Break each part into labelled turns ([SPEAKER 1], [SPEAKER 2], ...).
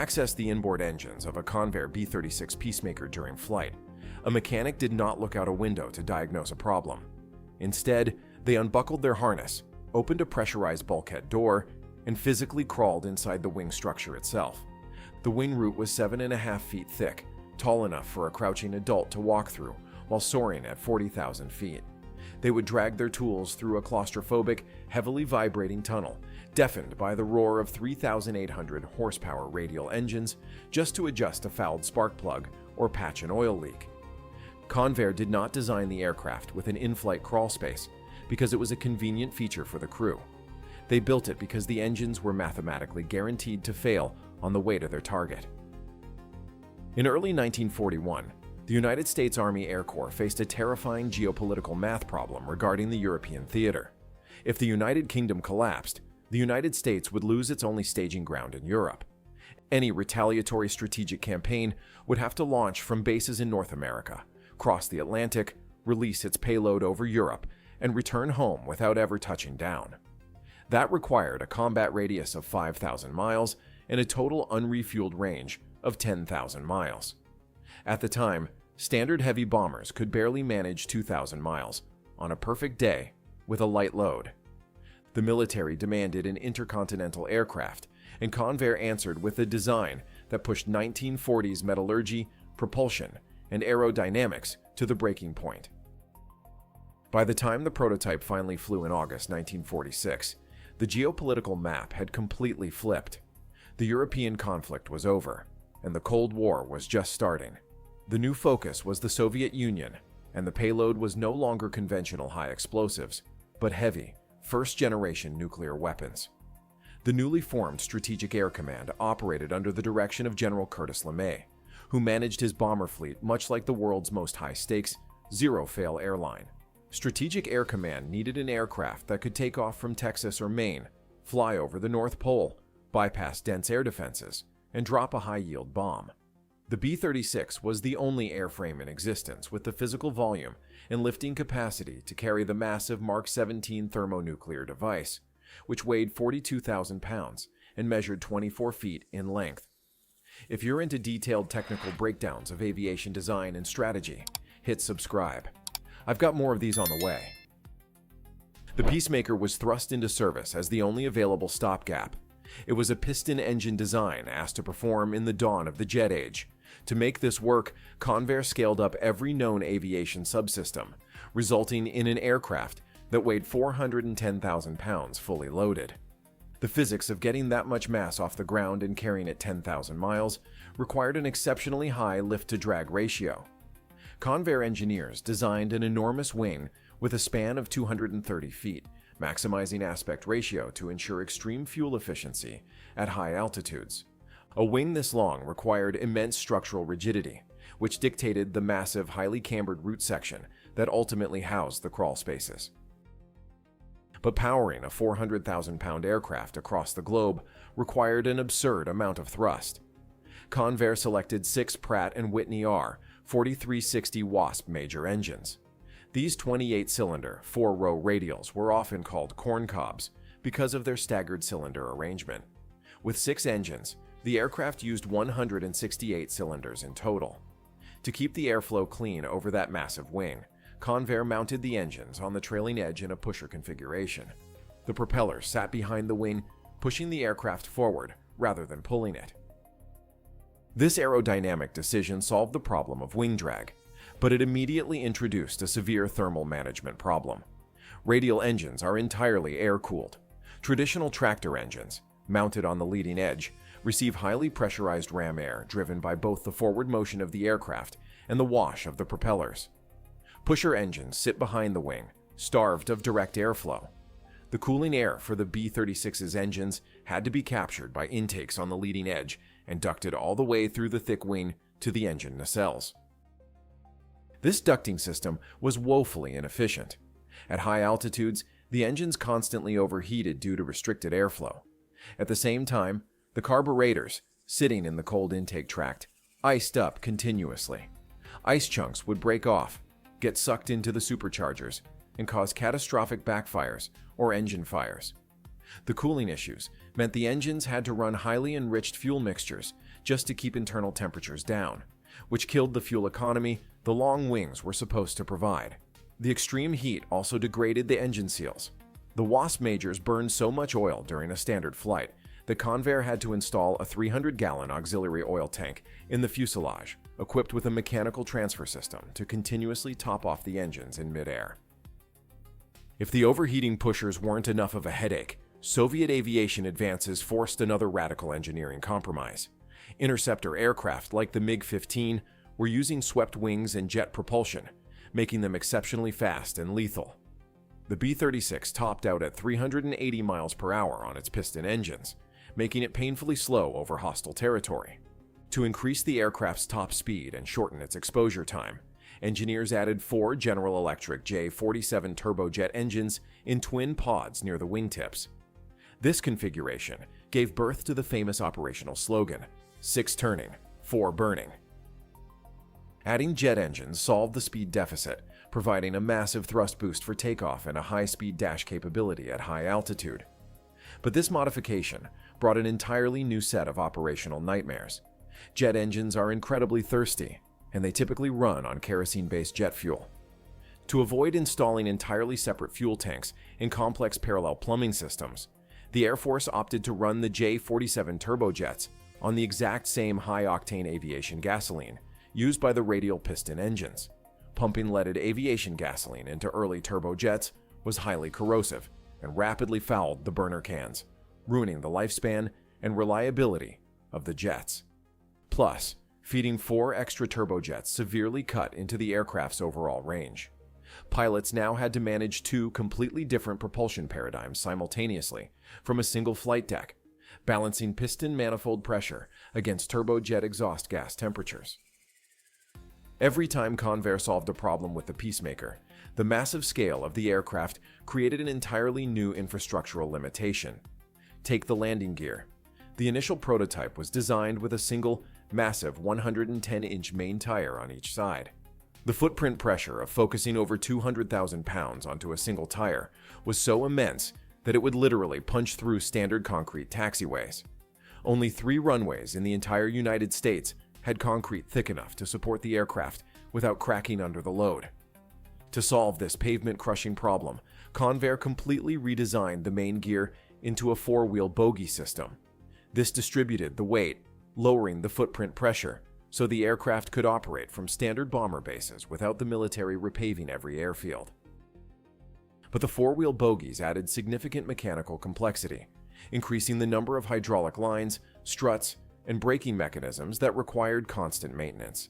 [SPEAKER 1] access the inboard engines of a Convair B-36 Peacemaker during flight, a mechanic did not look out a window to diagnose a problem. Instead, they unbuckled their harness, opened a pressurized bulkhead door, and physically crawled inside the wing structure itself. The wing root was 7.5 feet thick, tall enough for a crouching adult to walk through while soaring at 40,000 feet. They would drag their tools through a claustrophobic, heavily vibrating tunnel, deafened by the roar of 3,800 horsepower radial engines, just to adjust a fouled spark plug or patch an oil leak. Convair did not design the aircraft with an in-flight crawl space because it was a convenient feature for the crew. They built it because the engines were mathematically guaranteed to fail on the way to their target. In early 1941, the United States Army Air Corps faced a terrifying geopolitical math problem regarding the European theater. If the United Kingdom collapsed, the United States would lose its only staging ground in Europe. Any retaliatory strategic campaign would have to launch from bases in North America, cross the Atlantic, release its payload over Europe, and return home without ever touching down. That required a combat radius of 5,000 miles and a total unrefueled range of 10,000 miles. At the time, standard heavy bombers could barely manage 2,000 miles on a perfect day with a light load. The military demanded an intercontinental aircraft, and Convair answered with a design that pushed 1940s metallurgy, propulsion, and aerodynamics to the breaking point. By the time the prototype finally flew in August 1946, the geopolitical map had completely flipped. The European conflict was over, and the Cold War was just starting. The new focus was the Soviet Union, and the payload was no longer conventional high explosives, but heavy, first-generation nuclear weapons. The newly formed Strategic Air Command operated under the direction of General Curtis LeMay, who managed his bomber fleet much like the world's most high-stakes, zero-fail airline. Strategic Air Command needed an aircraft that could take off from Texas or Maine, fly over the North Pole, bypass dense air defenses, and drop a high-yield bomb. The B-36 was the only airframe in existence with the physical volume and lifting capacity to carry the massive Mark 17 thermonuclear device, which weighed 42,000 pounds and measured 24 feet in length. If you're into detailed technical breakdowns of aviation design and strategy, hit subscribe. I've got more of these on the way. The Peacemaker was thrust into service as the only available stopgap. It was a piston engine design asked to perform in the dawn of the jet age. To make this work, Convair scaled up every known aviation subsystem, resulting in an aircraft that weighed 410,000 pounds fully loaded. The physics of getting that much mass off the ground and carrying it 10,000 miles required an exceptionally high lift-to-drag ratio. Convair engineers designed an enormous wing with a span of 230 feet, maximizing aspect ratio to ensure extreme fuel efficiency at high altitudes. A wing this long required immense structural rigidity, which dictated the massive, highly cambered root section that ultimately housed the crawl spaces. But powering a 400,000-pound aircraft across the globe required an absurd amount of thrust. Convair selected 6 Pratt & Whitney R 4360 Wasp major engines. These 28-cylinder, 4-row radials were often called corncobs because of their staggered cylinder arrangement. With 6 engines, the aircraft used 168 cylinders in total. To keep the airflow clean over that massive wing, Convair mounted the engines on the trailing edge in a pusher configuration. The propellers sat behind the wing, pushing the aircraft forward rather than pulling it. This aerodynamic decision solved the problem of wing drag, but it immediately introduced a severe thermal management problem. Radial engines are entirely air-cooled. Traditional tractor engines, mounted on the leading edge, receive highly pressurized ram air driven by both the forward motion of the aircraft and the wash of the propellers. Pusher engines sit behind the wing, starved of direct airflow. The cooling air for the B-36's engines had to be captured by intakes on the leading edge and ducted all the way through the thick wing to the engine nacelles. This ducting system was woefully inefficient. At high altitudes, the engines constantly overheated due to restricted airflow. At the same time, the carburetors, sitting in the cold intake tract, iced up continuously. Ice chunks would break off, get sucked into the superchargers, and cause catastrophic backfires or engine fires. The cooling issues meant the engines had to run highly enriched fuel mixtures just to keep internal temperatures down, which killed the fuel economy the long wings were supposed to provide. The extreme heat also degraded the engine seals. The Wasp Majors burned so much oil during a standard flight that Convair had to install a 300-gallon auxiliary oil tank in the fuselage, equipped with a mechanical transfer system to continuously top off the engines in midair. If the overheating pushers weren't enough of a headache, Soviet aviation advances forced another radical engineering compromise. Interceptor aircraft like the MiG-15 were using swept wings and jet propulsion, making them exceptionally fast and lethal. The B-36 topped out at 380 miles per hour on its piston engines, making it painfully slow over hostile territory. To increase the aircraft's top speed and shorten its exposure time, engineers added 4 General Electric J-47 turbojet engines in twin pods near the wingtips. This configuration gave birth to the famous operational slogan, 6 turning, 4 burning. Adding jet engines solved the speed deficit, providing a massive thrust boost for takeoff and a high-speed dash capability at high altitude. But this modification brought an entirely new set of operational nightmares. Jet engines are incredibly thirsty, and they typically run on kerosene-based jet fuel. To avoid installing entirely separate fuel tanks in complex parallel plumbing systems, the Air Force opted to run the J-47 turbojets on the exact same high-octane aviation gasoline used by the radial piston engines. Pumping leaded aviation gasoline into early turbojets was highly corrosive and rapidly fouled the burner cans, ruining the lifespan and reliability of the jets. Plus, feeding 4 extra turbojets severely cut into the aircraft's overall range. Pilots now had to manage 2 completely different propulsion paradigms simultaneously from a single flight deck, balancing piston manifold pressure against turbojet exhaust gas temperatures. Every time Convair solved a problem with the Peacemaker, the massive scale of the aircraft created an entirely new infrastructural limitation. Take the landing gear. The initial prototype was designed with a single, massive 110-inch main tire on each side. The footprint pressure of focusing over 200,000 pounds onto a single tire was so immense that it would literally punch through standard concrete taxiways. Only 3 runways in the entire United States had concrete thick enough to support the aircraft without cracking under the load. To solve this pavement-crushing problem, Convair completely redesigned the main gear into a 4-wheel bogie system. This distributed the weight, lowering the footprint pressure, so the aircraft could operate from standard bomber bases without the military repaving every airfield. But the 4-wheel bogies added significant mechanical complexity, increasing the number of hydraulic lines, struts, and braking mechanisms that required constant maintenance.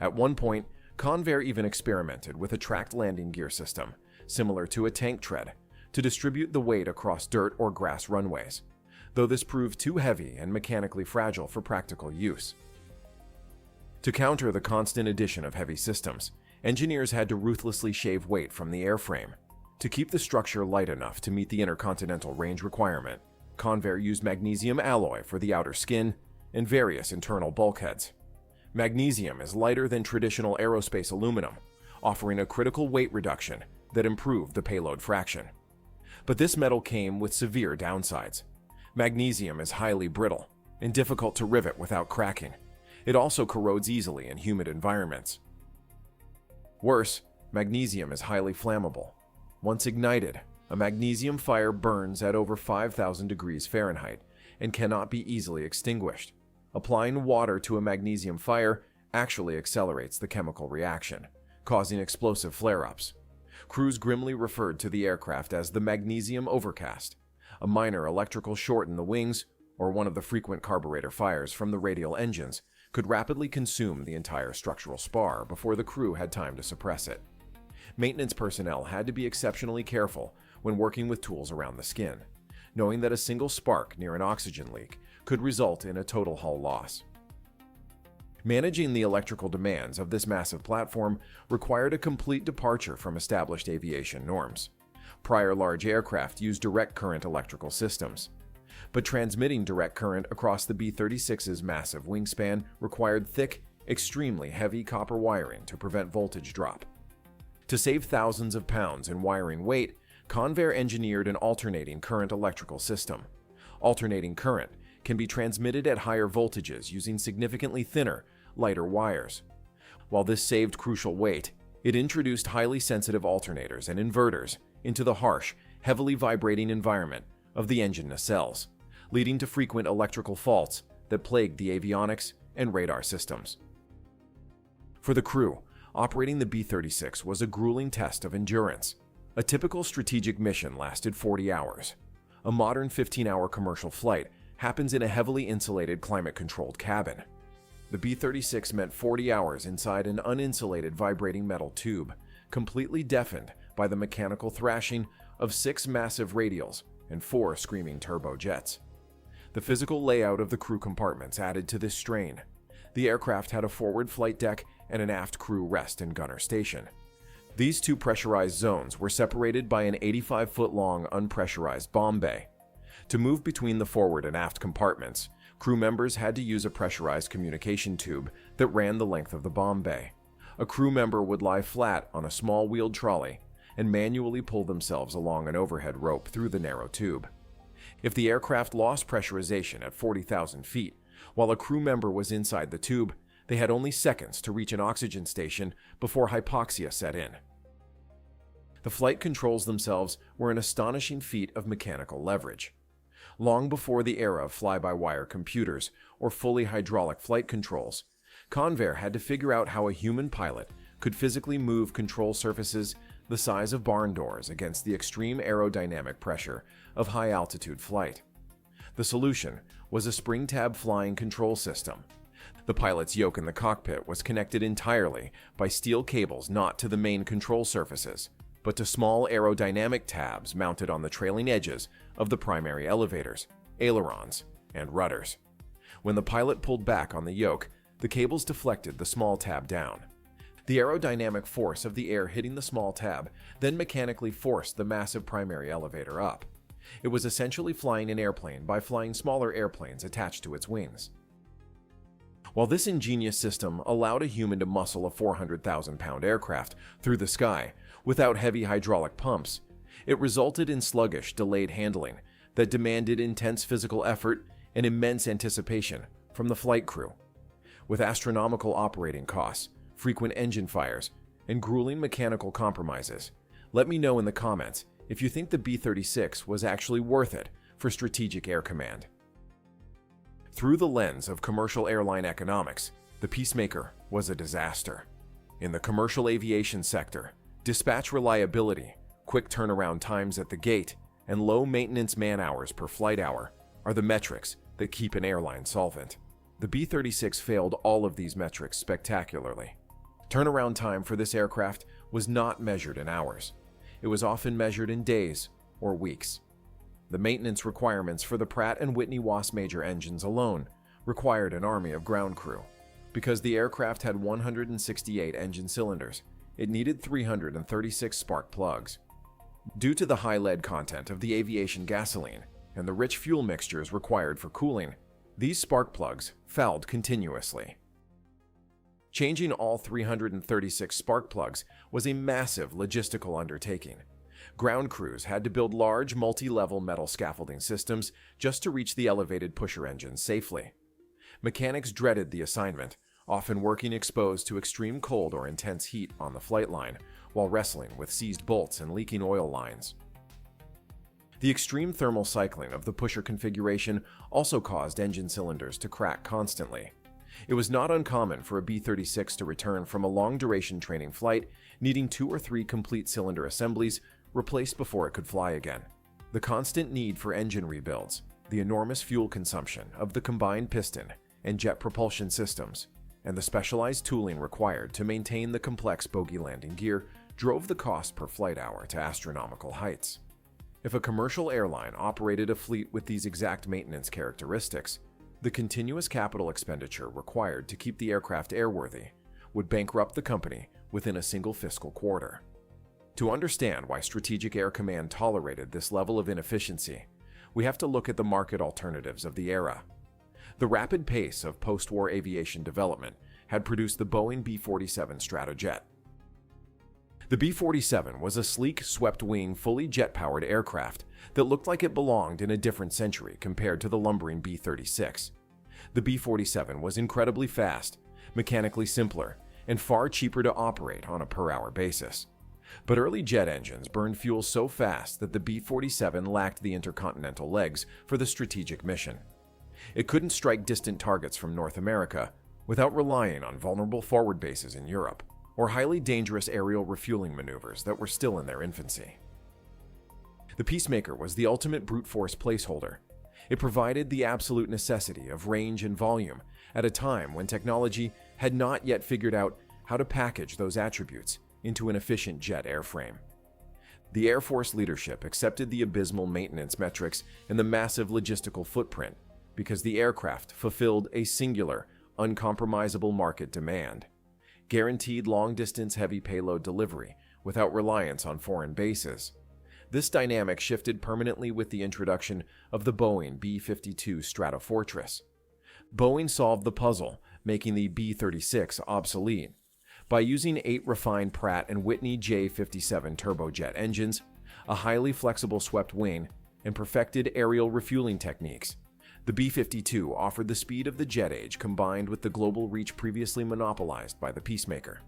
[SPEAKER 1] At one point, Convair even experimented with a tracked landing gear system, similar to a tank tread, to distribute the weight across dirt or grass runways, though this proved too heavy and mechanically fragile for practical use. To counter the constant addition of heavy systems, engineers had to ruthlessly shave weight from the airframe. To keep the structure light enough to meet the intercontinental range requirement, Convair used magnesium alloy for the outer skin and various internal bulkheads. Magnesium is lighter than traditional aerospace aluminum, offering a critical weight reduction that improved the payload fraction. But this metal came with severe downsides. Magnesium is highly brittle and difficult to rivet without cracking. It also corrodes easily in humid environments. Worse, magnesium is highly flammable. Once ignited, a magnesium fire burns at over 5,000 degrees Fahrenheit and cannot be easily extinguished. Applying water to a magnesium fire actually accelerates the chemical reaction, causing explosive flare-ups. Crews grimly referred to the aircraft as the magnesium overcast. A minor electrical short in the wings, or one of the frequent carburetor fires from the radial engines, could rapidly consume the entire structural spar before the crew had time to suppress it. Maintenance personnel had to be exceptionally careful when working with tools around the skin, knowing that a single spark near an oxygen leak could result in a total hull loss. Managing the electrical demands of this massive platform required a complete departure from established aviation norms. Prior large aircraft used direct current electrical systems, but transmitting direct current across the B-36's massive wingspan required thick, extremely heavy copper wiring to prevent voltage drop. To save thousands of pounds in wiring weight, Convair engineered an alternating current electrical system. Alternating current can be transmitted at higher voltages using significantly thinner, lighter wires. While this saved crucial weight, it introduced highly sensitive alternators and inverters into the harsh, heavily vibrating environment of the engine nacelles, leading to frequent electrical faults that plagued the avionics and radar systems. For the crew, operating the B-36 was a grueling test of endurance. A typical strategic mission lasted 40 hours. A modern 15-hour commercial flight happens in a heavily insulated, climate-controlled cabin. The B-36 meant 40 hours inside an uninsulated vibrating metal tube, completely deafened by the mechanical thrashing of 6 massive radials and 4 screaming turbojets. The physical layout of the crew compartments added to this strain. The aircraft had a forward flight deck and an aft crew rest and gunner station. These 2 pressurized zones were separated by an 85-foot-long unpressurized bomb bay. To move between the forward and aft compartments, crew members had to use a pressurized communication tube that ran the length of the bomb bay. A crew member would lie flat on a small wheeled trolley and manually pull themselves along an overhead rope through the narrow tube. If the aircraft lost pressurization at 40,000 feet, while a crew member was inside the tube, they had only seconds to reach an oxygen station before hypoxia set in. The flight controls themselves were an astonishing feat of mechanical leverage. Long before the era of fly-by-wire computers or fully hydraulic flight controls, Convair had to figure out how a human pilot could physically move control surfaces the size of barn doors against the extreme aerodynamic pressure of high-altitude flight. The solution was a spring-tab flying control system. The pilot's yoke in the cockpit was connected entirely by steel cables not to the main control surfaces, but to small aerodynamic tabs mounted on the trailing edges of the primary elevators, ailerons, and rudders. When the pilot pulled back on the yoke, the cables deflected the small tab down. The aerodynamic force of the air hitting the small tab then mechanically forced the massive primary elevator up. It was essentially flying an airplane by flying smaller airplanes attached to its wings. While this ingenious system allowed a human to muscle a 400,000-pound aircraft through the sky without heavy hydraulic pumps, it resulted in sluggish, delayed handling that demanded intense physical effort and immense anticipation from the flight crew. With astronomical operating costs, frequent engine fires, and grueling mechanical compromises, let me know in the comments if you think the B-36 was actually worth it for Strategic Air Command. Through the lens of commercial airline economics, the Peacemaker was a disaster. In the commercial aviation sector, dispatch reliability, quick turnaround times at the gate, and low maintenance man-hours per flight hour are the metrics that keep an airline solvent. The B-36 failed all of these metrics spectacularly. Turnaround time for this aircraft was not measured in hours. It was often measured in days or weeks. The maintenance requirements for the Pratt & Whitney WASP major engines alone required an army of ground crew. Because the aircraft had 168 engine cylinders, it needed 336 spark plugs. Due to the high lead content of the aviation gasoline and the rich fuel mixtures required for cooling, these spark plugs fouled continuously. Changing all 336 spark plugs was a massive logistical undertaking. Ground crews had to build large multi-level metal scaffolding systems just to reach the elevated pusher engines safely. Mechanics dreaded the assignment, often working exposed to extreme cold or intense heat on the flight line while wrestling with seized bolts and leaking oil lines. The extreme thermal cycling of the pusher configuration also caused engine cylinders to crack constantly. It was not uncommon for a B-36 to return from a long-duration training flight needing 2 or 3 complete cylinder assemblies replaced before it could fly again. The constant need for engine rebuilds, the enormous fuel consumption of the combined piston and jet propulsion systems, and the specialized tooling required to maintain the complex bogie landing gear drove the cost per flight hour to astronomical heights. If a commercial airline operated a fleet with these exact maintenance characteristics, the continuous capital expenditure required to keep the aircraft airworthy would bankrupt the company within a single fiscal quarter. To understand why Strategic Air Command tolerated this level of inefficiency, we have to look at the market alternatives of the era. The rapid pace of post-war aviation development had produced the Boeing B-47 Stratojet. The B-47 was a sleek, swept-wing, fully jet-powered aircraft that looked like it belonged in a different century compared to the lumbering B-36. The B-47 was incredibly fast, mechanically simpler, and far cheaper to operate on a per-hour basis. But early jet engines burned fuel so fast that the B-47 lacked the intercontinental legs for the strategic mission. It couldn't strike distant targets from North America without relying on vulnerable forward bases in Europe, or highly dangerous aerial refueling maneuvers that were still in their infancy. The Peacemaker was the ultimate brute force placeholder. It provided the absolute necessity of range and volume at a time when technology had not yet figured out how to package those attributes into an efficient jet airframe. The Air Force leadership accepted the abysmal maintenance metrics and the massive logistical footprint because the aircraft fulfilled a singular, uncompromisable market demand: guaranteed long-distance heavy payload delivery without reliance on foreign bases. This dynamic shifted permanently with the introduction of the Boeing B-52 Stratofortress. Boeing solved the puzzle, making the B-36 obsolete. By using 8 refined Pratt & Whitney J57 turbojet engines, a highly flexible swept wing, and perfected aerial refueling techniques, the B-52 offered the speed of the jet age combined with the global reach previously monopolized by the Peacemaker.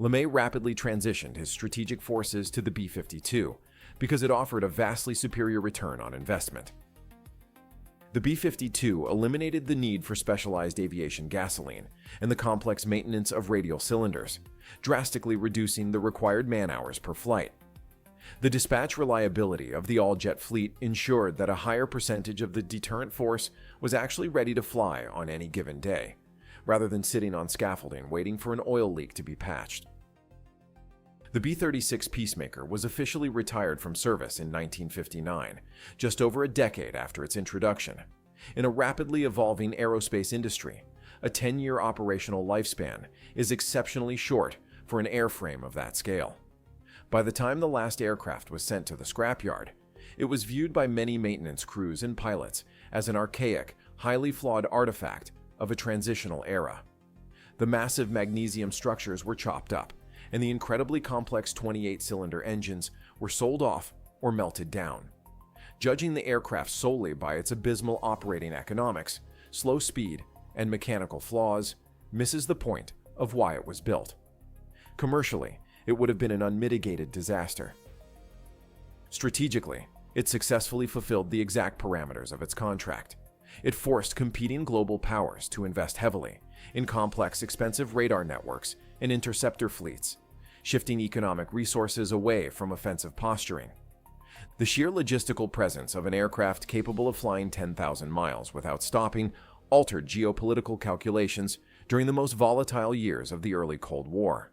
[SPEAKER 1] LeMay rapidly transitioned his strategic forces to the B-52 because it offered a vastly superior return on investment. The B-52 eliminated the need for specialized aviation gasoline and the complex maintenance of radial cylinders, drastically reducing the required man-hours per flight. The dispatch reliability of the all-jet fleet ensured that a higher percentage of the deterrent force was actually ready to fly on any given day, rather than sitting on scaffolding waiting for an oil leak to be patched. The B-36 Peacemaker was officially retired from service in 1959, just over a decade after its introduction. In a rapidly evolving aerospace industry, a 10-year operational lifespan is exceptionally short for an airframe of that scale. By the time the last aircraft was sent to the scrapyard, it was viewed by many maintenance crews and pilots as an archaic, highly flawed artifact of a transitional era. The massive magnesium structures were chopped up, and the incredibly complex 28-cylinder engines were sold off or melted down. Judging the aircraft solely by its abysmal operating economics, slow speed, and mechanical flaws misses the point of why it was built. Commercially, it would have been an unmitigated disaster. Strategically, it successfully fulfilled the exact parameters of its contract. It forced competing global powers to invest heavily in complex, expensive radar networks and interceptor fleets, shifting economic resources away from offensive posturing. The sheer logistical presence of an aircraft capable of flying 10,000 miles without stopping altered geopolitical calculations during the most volatile years of the early Cold War.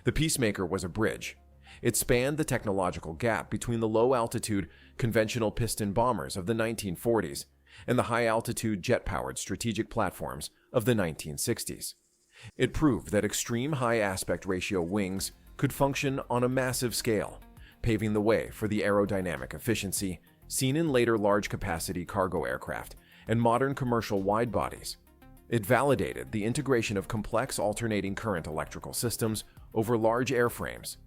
[SPEAKER 1] The Peacemaker was a bridge. It spanned the technological gap between the low-altitude, conventional piston bombers of the 1940s and the high-altitude jet-powered strategic platforms of the 1960s. It proved that extreme high aspect ratio wings could function on a massive scale, paving the way for the aerodynamic efficiency seen in later large-capacity cargo aircraft and modern commercial wide-bodies. It validated the integration of complex alternating current electrical systems over large airframes,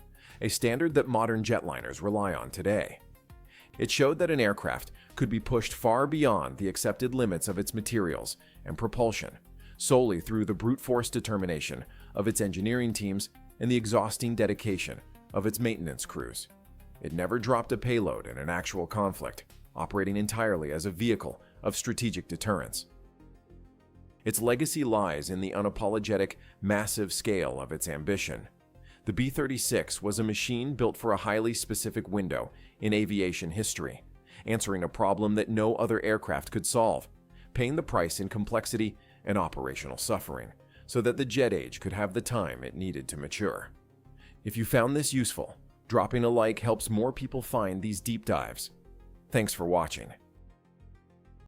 [SPEAKER 1] a standard that modern jetliners rely on today. It showed that an aircraft could be pushed far beyond the accepted limits of its materials and propulsion, solely through the brute force determination of its engineering teams and the exhausting dedication of its maintenance crews. It never dropped a payload in an actual conflict, operating entirely as a vehicle of strategic deterrence. Its legacy lies in the unapologetic, massive scale of its ambition. The B-36 was a machine built for a highly specific window in aviation history, answering a problem that no other aircraft could solve, paying the price in complexity and operational suffering, so that the jet age could have the time it needed to mature. If you found this useful, dropping a like helps more people find these deep dives. Thanks for watching.